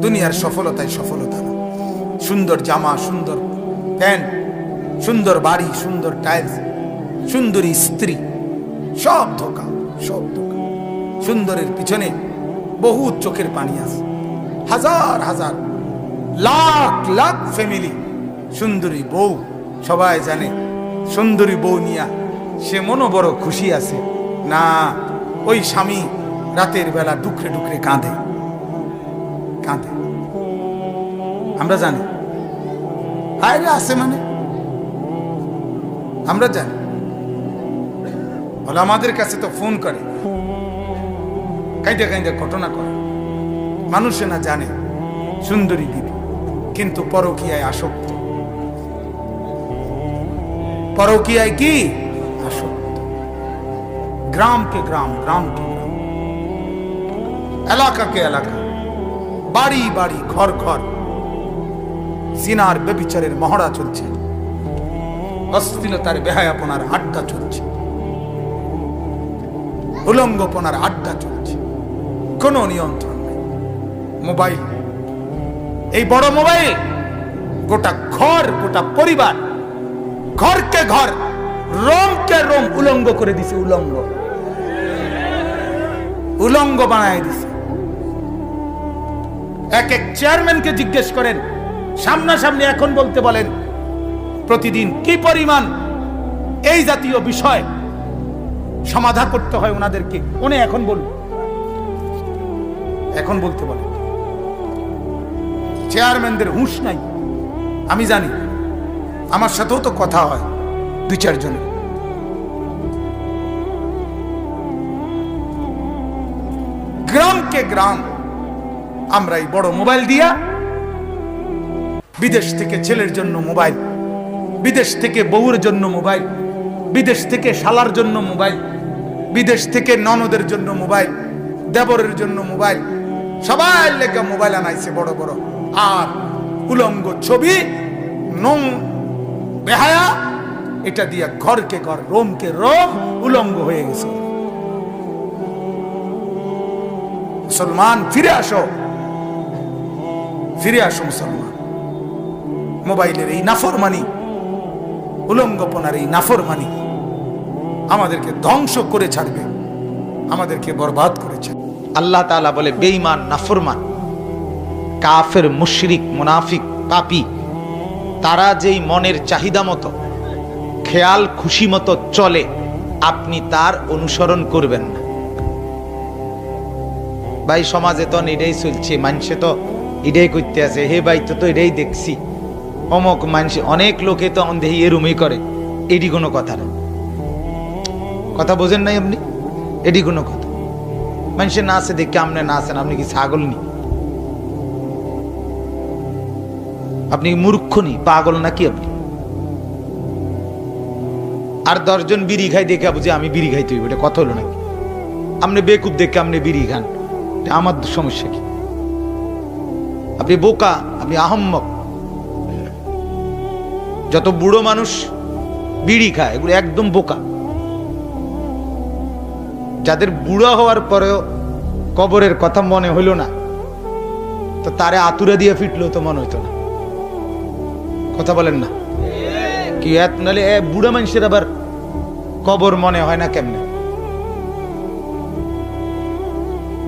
দুনিয়ার সফলতায় সফলতা না। সুন্দর জামা, সুন্দর প্যান্ট, সুন্দর বাড়ি, সুন্দর টাইলস, সুন্দরী স্ত্রী, সব ধোকা, সব ধোকা। সুন্দরের পিছনে বহু চোখের পানি আছে। হাজার হাজার লাখ লাখ ফ্যামিলি সুন্দরী বউ, সবাই জানে সুন্দরী বউ নিয়া সে মনও বড় খুশি আছে না। ওই স্বামী রাতের বেলা ডুকরে ডুকরে কাঁদে কাঁদে। আমরা জানি আরে আছে, মানে আমরা জানি। বলে আমাদের কাছে তো ফোন করে, কাইদা কাইদা ঘটনা করে। মানুষে না জানে সুন্দরী বিবি কিন্তু পরকীয়ায় আসক্ত। পরকীয়ায় কি আসক্ত। গ্রামকে গ্রাম, গ্রামকে গ্রাম, এলাকাকে এলাকা, বাড়ি বাড়ি, ঘর ঘর জিনার বেবিচারের মহড়া চলছে, অশ্লীলতার বেহায়াপনার আড্ডা চলছে, উলঙ্গপনার আড্ডা চলছে, কোনো নিয়ন্ত্রণ নেই। মোবাইল, এই বড় মোবাইল গোটা ঘর, গোটা পরিবার, ঘরকে ঘর, রোমকে রোম উলঙ্গ করে দিছে। উলঙ্গ উলঙ্গ বানায় দিছে। এক এক চেয়ারম্যানকে জিজ্ঞেস করেন, সামনাসামনি এখন বলতে বলেন প্রতিদিন কি পরিমাণ এই জাতীয় বিষয় সমাধান করতে হয় ওনাদেরকে। উনি এখন বলুন, এখন বলতে বলেন। চেয়ারম্যানদের হুঁশ নাই, আমি জানি। আমার সাথেও তো কথা হয় দুই চারজন। গ্রামকে গ্রাম আমরা এই বড় মোবাইল দিয়া, বিদেশ থেকে ছেলের জন্য মোবাইল, বিদেশ থেকে বউর জন্য মোবাইল, বিদেশ থেকে শালার জন্য মোবাইল, বিদেশ থেকে ননদের জন্য মোবাইল, দেবরের জন্য মোবাইল, সবাই লেগে মোবাইল আনাইছে বড় বড়। আর উলঙ্গ ছবি, নোং বেহায়া, এটা দিয়া ঘরকে ঘর, রোমকে রোম উলঙ্গ হয়ে গেছে। মুসলমান ফিরে আসো, ফিরে আসো মুসলমান। মোবাইলের এই নাফরমানি, উলঙ্গপনার এই নাফরমানি আমাদেরকে ধ্বংস করে ছাড়বে, আমাদেরকে বরবাদ করেছে। আল্লাহ তাআলা বলে বেঈমান, নাফরমান, কাফের, মুশরিক, মুনাফিক, পাপী, তারা যেই মনের চাহিদা মতো, খেয়াল খুশি মতো চলে, আপনি তার অনুসরণ করবেন না। ভাই সমাজে তো এটাই চলছে, মানুষে তো এটাই করতে আছে। হে ভাই, তো এটাই দেখছি, অমক মানুষ, অনেক লোকে তো দেহি এরুমই করে। এটি কোনো কথা না, কথা বোঝেন নাই আপনি? এটি কোনো কথা? মানুষের না আছে দেখে আপনি না আছেন, আপনি কি ছাগল নি? আপনি মূর্খ নি, পাগল নাকি আপনি? আর 10 জন বিড়ি খাই দেখে বুঝে আমি বিড়ি খাইতে হইব, এটা কথা হলো নাকি? আপনি বেকুব দেখে আপনি বিড়ি খান, আমার সমস্যা কি? আপনি বোকা, আপনি আহম্মক। যত বুড়ো মানুষ বিড়ি খায় এগুলো একদম বোকা। যাদের বুড়া হওয়ার পরেও কবরের কথা মনে হইল না, তো তারে আতুরা দিয়ে ফিটলো তো মনে হইতো না। কথা বলেন না কি? নাহলে বুড়া মানুষের আবার কবর মনে হয় না কেমনে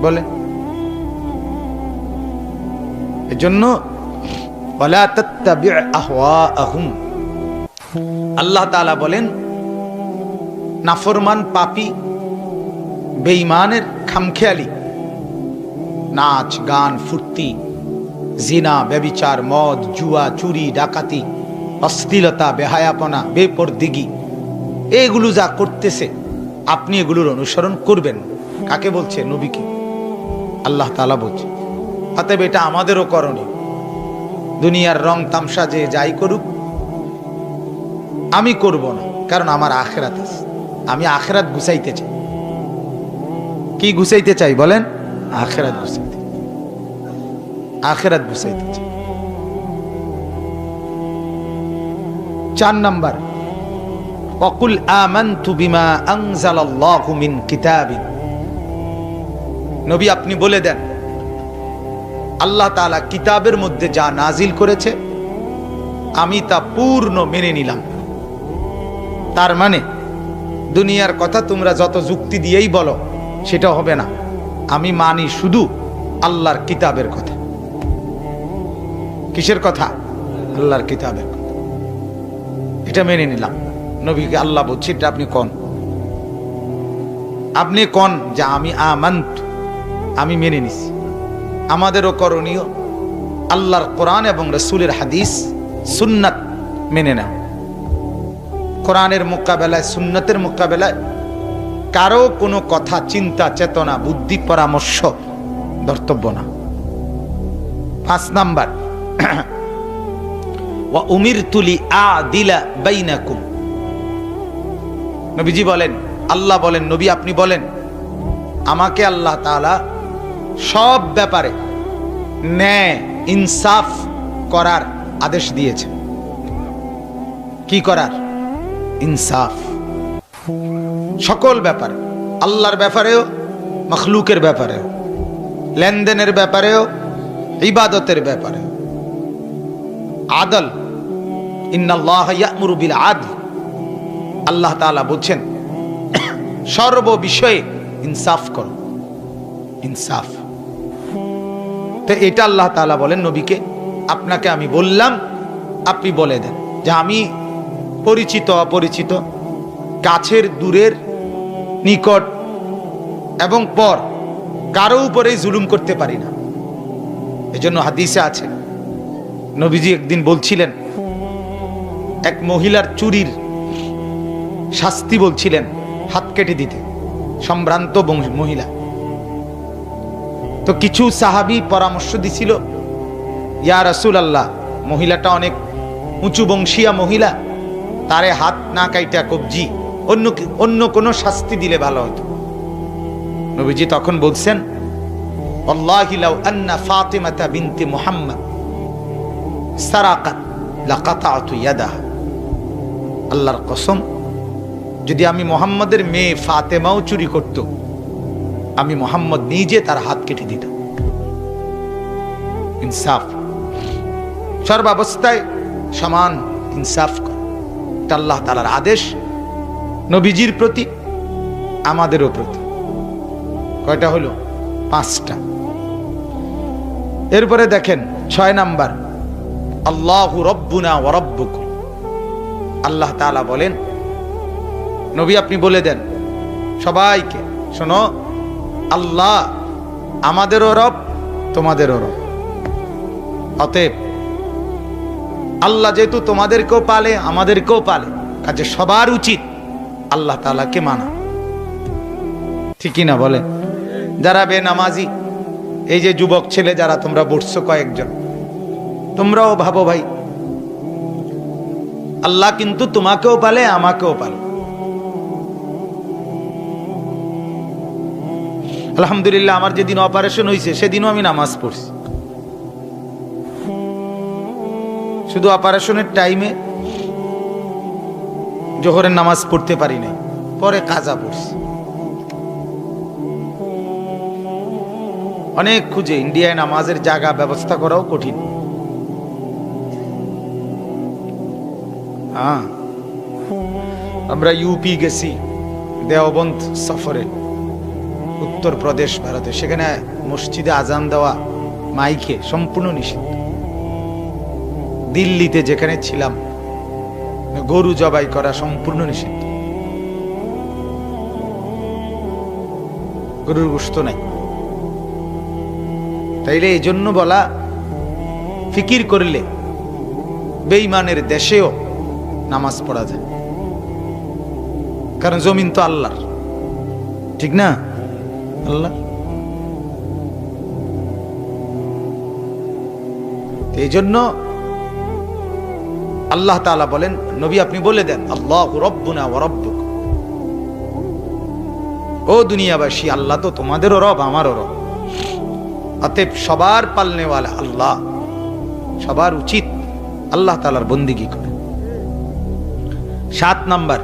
বলে? এজন্য ওয়ালা তাত্তাবি' আহওয়াআহুম, আল্লাহ তাআলা বলেন নাফরমান, পাপী, বেঈমানের খামখেয়ালি নাচ, গান, ফুর্তি, জিনা, ব্যভিচার, মদ, জুয়া, চুরি, ডাকাতি, অশ্লীলতা, বেহায়াপনা, বেপরদিগি, এগুলো যা করতেছে আপনি এগুলোর অনুসরণ করবেন। কাকে বলছে? নবীকে। আল্লাহ তাআলা বলছে। অতএব এটা আমাদেরও করণীয়। দুনিয়ার রং তামসা যে যাই করুক, আমি করব না, কারণ আমার আখিরাত আছে। আমি আখিরাত গুছাইতে চাই। কি গুছাইতে চাই বলেন? আখিরাত গুছাইতে, আখিরাত গুছাইতে চাই। 4 নাম্বার, ওয়াকুল আমানতু বিমা আনজালাল্লাহু মিন কিতাবিন। নবী আপনি বলে দেন আল্লাহ তাআলা কিতাবের মধ্যে যা নাজিল করেছে আমি তা পূর্ণ মেনে নিলাম। তার মানে দুনিয়ার কথা তোমরা যত যুক্তি দিয়েই বলো সেটা হবে না, আমি মানি শুধু আল্লাহর কিতাবের কথা। কিসের কথা? আল্লাহর কিতাবের কথা, এটা মেনে নিলাম। নবীকে আল্লাহ বলছে এটা আপনি কোন, আপনি কোন যে আমি আমানত, আমি মেনে নিছি। আমাদেরও করণীয় আল্লাহর কোরআন এবং রাসূলের হাদিস সুন্নাত মেনে নাও। কোরআনের মোকাবেলায় সুন্নতের মোকাবেলায় কারো কোনো কথা, চিন্তা, চেতনা, বুদ্ধি, পরামর্শ ধর্তব্য না। 5 নাম্বার, ওয়া উমিরতু লিআদিলা বাইনাকুম। নবীজি বলেন, আল্লাহ বলেন, নবী আপনি বলেন, আমাকে আল্লাহ তাআলা সব ব্যাপারে ন্যায় ইনসাফ করার আদেশ দিয়েছে। কি করার? ইনসাফ। সকল ব্যাপারে, আল্লাহর ব্যাপারেও, মখলুকের ব্যাপারেও, লেনদেনের ব্যাপারেও, ইবাদতের ব্যাপারেও। আদল, ইন্নাল্লাহ ইয়া'মুরু বিল আদল। আল্লাহ তাআলা বলছেন সর্ব বিষয়ে ইনসাফ করো, ইনসাফ। তো এটা আল্লাহ তাআলা বলেন নবীকে, আপনাকে আমি বললাম, আপনি বলে দেন যে আমি পরিচিত অপরিচিত, কাছের দূরের, নিকট এবং পর কারো উপরেই জুলুম করতে পারি না। এজন্য হাদিসে আছে, নবীজি একদিন বলছিলেন, এক মহিলার চুরির শাস্তি বলছিলেন হাত কেটে দিতে, সম্ভ্রান্ত মহিলা। তো কিছু সাহাবী পরামর্শ দিছিল, ইয়া রাসূলুল্লাহ, মহিলাটা অনেক উঁচু বংশীয়া মহিলা, তারে হাত না কাইটা কবজি অন্য কোনো শাস্তি দিলে ভালো হতো। নবীজি তখন বলছেন, ওয়াল্লাহি লাউ আন্না ফাতিমাতা বিনতি মুহাম্মদ সারাকাত লাকাতাতু ইয়াদাহা। আল্লাহর কসম, যদি আমি মুহাম্মদের মেয়ে ফাতেমাও চুরি করত, আমি মুহাম্মদ নিজে তার হাত কেটে দিতাম। ইনসাফ, সর্বাবস্থায় সমান ইনসাফ কর, এটা আল্লাহ তাআলার আদেশ নবীজির প্রতি, আমাদেরও প্রতি। কয়টা হলো? 5টা। এরপরে দেখেন 6 নাম্বার, আল্লাহু রব্বুনা ওয়া রব্বুকুম। আল্লাহ তাআলা বলেন, নবী আপনি বলে দেন সবাইকে, শোনো, আল্লাহ আমাদেরও রব, তোমাদেরও রব। অতএব আল্লাহ যেহেতু তোমাদেরকেও পালে, আমাদেরকেও পালে, কাজে সবার উচিত আল্লাহ তাআলাকে মানা। ঠিকই না বলে? যারা বেনামাজি, এই যে যুবক ছেলে যারা তোমরা বসছো কয়েকজন, তোমরাও ভাবো ভাই, আল্লাহ কিন্তু তোমাকেও পালে, আমাকেও পালে। আলহামদুলিল্লাহ, আমার যেদিন অপারেশন হয়েছে সেদিনও আমি নামাজ পড়ছি। শুধু অপারেশনের টাইমে জোহরের নামাজ পড়তে পারি নাই, পরে কাজা পড়ছি। অনেক খুঁজে, ইন্ডিয়ায় নামাজের জায়গা ব্যবস্থা করাও কঠিন। হ্যাঁ, আমরা ইউপি গেছি দেওবন্দ সফরে, উত্তরপ্রদেশ, ভারতে। সেখানে মসজিদে আজান দেওয়া মাইকে সম্পূর্ণ নিষিদ্ধ। দিল্লিতে যেখানে ছিলাম, গরু জবাই করা সম্পূর্ণ নিষিদ্ধ, গরুর গোশত নাই। তাইলে এই জন্য বলা, ফিকির করলে বেঈমানের দেশেও নামাজ পড়া যায়, কারণ জমিন তো আল্লাহর, ঠিক না? আল্লাহ। এই জন্য আল্লাহ তাআলা বলেন, নবী আপনি বলে দেন, আল্লাহু রব্বুনা ওয়া রব্বুকুম। ও দুনিয়াবাসী, আল্লাহ তো তোমাদেরও রব, আমারও রব। অতএব সবার পালনেওয়ালা আল্লাহ, সবার উচিত আল্লাহ তাআলার বন্দেগী করে। 7 নাম্বার,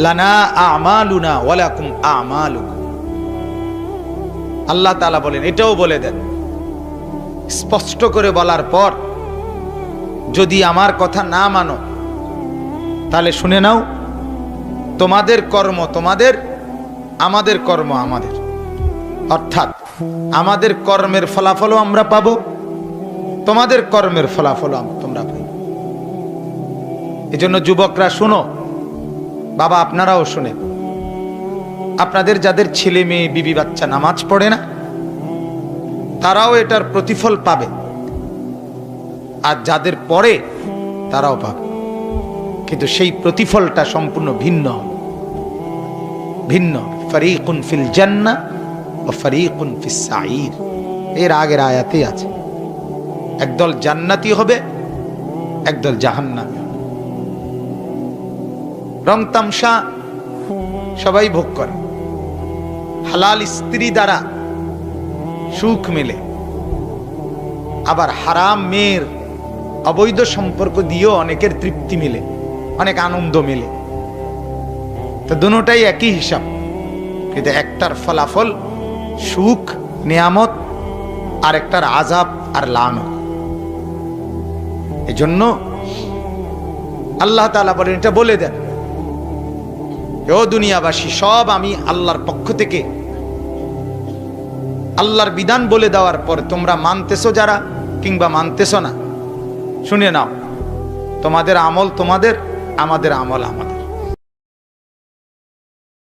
লানা আমালুনা ওয়া লাকুম আমালুকুম। আল্লাহ তাআলা বলেন, এটাও বলে দেন, স্পষ্ট করে বলার পর যদি আমার কথা না মানো, তাহলে শুনে নাও, তোমাদের কর্ম তোমাদের, আমাদের কর্ম আমাদের। অর্থাৎ আমাদের কর্মের ফলাফলও আমরা পাবো, তোমাদের কর্মের ফলাফলও তোমরা পাবে। এজন্য যুবকরা শুনো, বাবা আপনারাও শুনেন, আপনাদের যাদের ছেলে মেয়ে বিবি বাচ্চা নামাজ পড়ে না, তারাও এটার প্রতিফল পাবে, আর যাদের পড়ে তারাও পাবে, কিন্তু সেই প্রতিফলটা সম্পূর্ণ ভিন্ন ভিন্ন। ফারিকুন ফিল জান্নাহ ওয়া ফারিকুন ফিস সাঈর, এর আগের আয়াতেই আছে। একদল জান্নাতি হবে, একদল জাহান্নামী। রং তামসা সবাই ভোগ করে, হালাল স্ত্রী দ্বারা সুখ মেলে, আবার হারাম মেয়ের অবৈধ সম্পর্ক দিয়েও অনেকের তৃপ্তি মেলে, অনেক আনন্দ মেলে। তো দুটোটাই একই হিসাব, কিন্তু একটার ফলাফল সুখ নিয়ামত, আর একটার আযাব আর লানত। এজন্য আল্লাহ তাআলা বলেন, এটা বলে দেন, ও দুনিয়াবাসী, সব আমি আল্লাহর পক্ষ থেকে আল্লাহর বিধান বলে দেওয়ার পর তোমরা মানতেছো যারা কিংবা মানতেছো না, শুনে নাও, তোমাদের আমল তোমাদের, আমাদের আমল আমাদের।